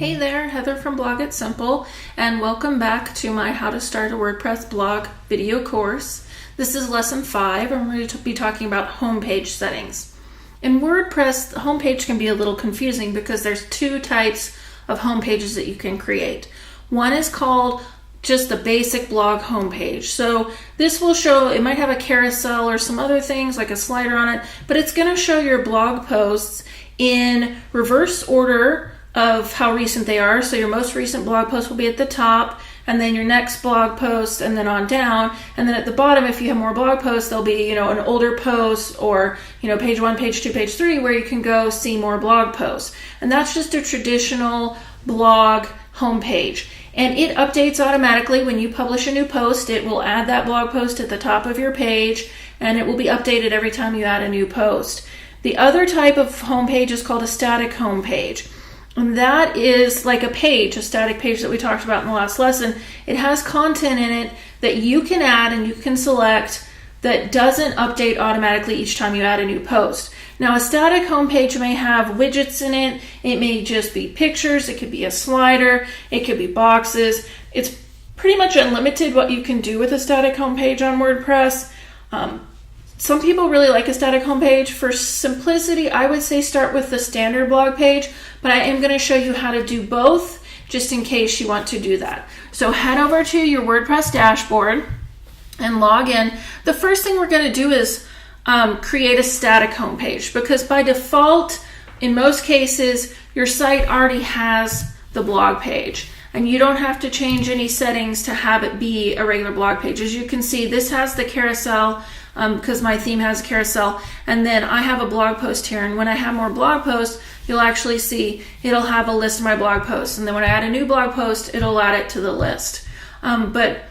Hey there, Heather from Blog It Simple, and welcome back to my How to Start a WordPress Blog video course. This is lesson 5. I'm going to be talking about homepage settings. In WordPress, the homepage can be a little confusing because there's two types of homepages that you can create. One is called just the basic blog homepage. So this will show, it might have a carousel or some other things like a slider on it, but it's going to show your blog posts in reverse order of how recent they are. So your most recent blog post will be at the top, and then your next blog post, and then on down. And then at the bottom, if you have more blog posts, there'll be, an older post or, page 1, page 2, page 3, where you can go see more blog posts. And that's just a traditional blog homepage. And it updates automatically when you publish a new post. It will add that blog post at the top of your page, and it will be updated every time you add a new post. The other type of homepage is called a static homepage. And that is like a page, a static page that we talked about in the last lesson. It has content in it that you can add and you can select that doesn't update automatically each time you add a new post. Now, a static homepage may have widgets in it. It may just be pictures. It could be a slider. It could be boxes. It's pretty much unlimited what you can do with a static homepage on WordPress. Some people really like a static homepage. For simplicity, I would say start with the standard blog page, but I am going to show you how to do both just in case you want to do that. So head over to your WordPress dashboard and log in. The first thing we're going to do is create a static homepage, because by default, in most cases, your site already has the blog page. And you don't have to change any settings to have it be a regular blog page. As you can see, this has the carousel because my theme has a carousel. And then I have a blog post here. And when I have more blog posts, you'll actually see it'll have a list of my blog posts. And then when I add a new blog post, it'll add it to the list. But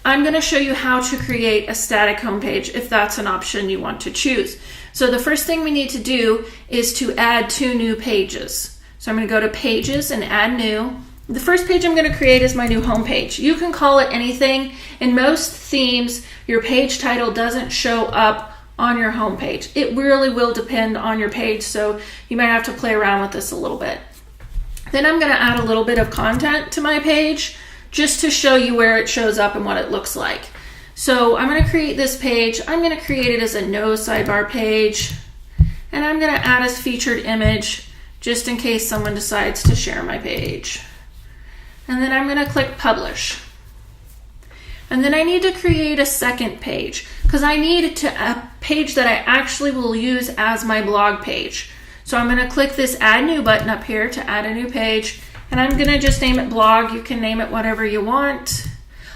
I'm going to show you how to create a static homepage if that's an option you want to choose. So the first thing we need to do is to add 2 new pages. So I'm going to go to Pages and Add New. The first page I'm going to create is my new home page. You can call it anything. In most themes, your page title doesn't show up on your home page. It really will depend on your page, so you might have to play around with this a little bit. Then I'm going to add a little bit of content to my page just to show you where it shows up and what it looks like. So I'm going to create this page. I'm going to create it as a no sidebar page, and I'm going to add a featured image just in case someone decides to share my page. And then I'm going to click Publish. And then I need to create a second page because I need a page that I actually will use as my blog page. So I'm going to click this Add New button up here to add a new page. And I'm going to just name it Blog. You can name it whatever you want.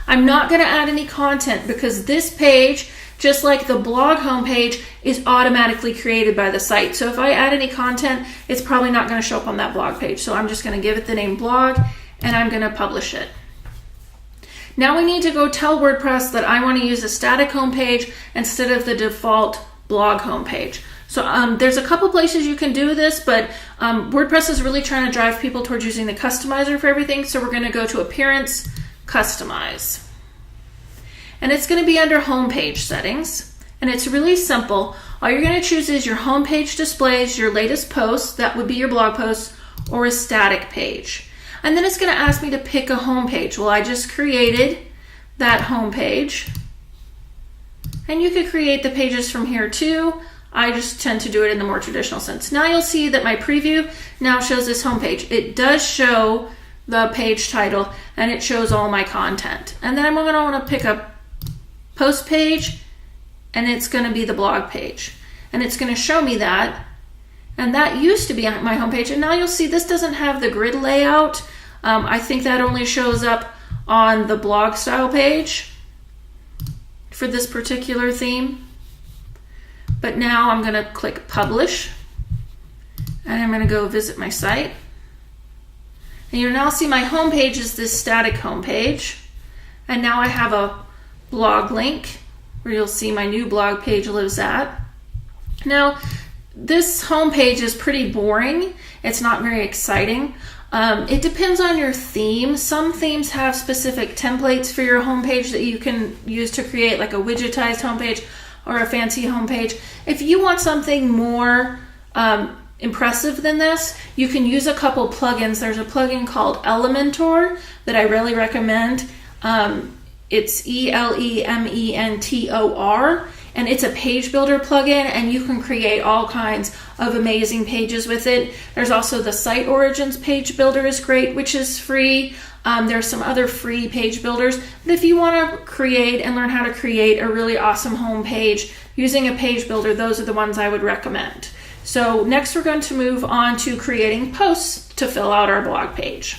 I'm not going to add any content because this page, just like the blog homepage, is automatically created by the site. So if I add any content, it's probably not going to show up on that blog page. So I'm just going to give it the name Blog, and I'm going to publish it. Now we need to go tell WordPress that I want to use a static homepage instead of the default blog homepage. So there's a couple places you can do this, but WordPress is really trying to drive people towards using the customizer for everything. So we're going to go to Appearance, Customize. And it's going to be under Homepage Settings. And it's really simple. All you're going to choose is your homepage displays your latest posts, that would be your blog posts, or a static page. And then it's going to ask me to pick a home page. Well, I just created that home page. And you could create the pages from here too. I just tend to do it in the more traditional sense. Now you'll see that my preview now shows this home page. It does show the page title and it shows all my content. And then I'm going to want to pick a post page, and it's going to be the blog page. And it's going to show me that. And that used to be on my homepage, and now you'll see this doesn't have the grid layout. I think that only shows up on the blog style page for this particular theme. But now I'm going to click Publish, and I'm going to go visit my site. And you'll now see my homepage is this static homepage, and now I have a blog link where you'll see my new blog page lives at. Now, this homepage is pretty boring. It's not very exciting. It depends on your theme. Some themes have specific templates for your homepage that you can use to create like a widgetized homepage or a fancy homepage. If you want something more impressive than this, you can use a couple plugins. There's a plugin called Elementor that I really recommend. It's Elementor, and it's a page builder plugin, and you can create all kinds of amazing pages with it. There's also the Site Origins page builder is great, which is free. There's some other free page builders, but if you want to create and learn how to create a really awesome home page using a page builder, those are the ones I would recommend. So next we're going to move on to creating posts to fill out our blog page.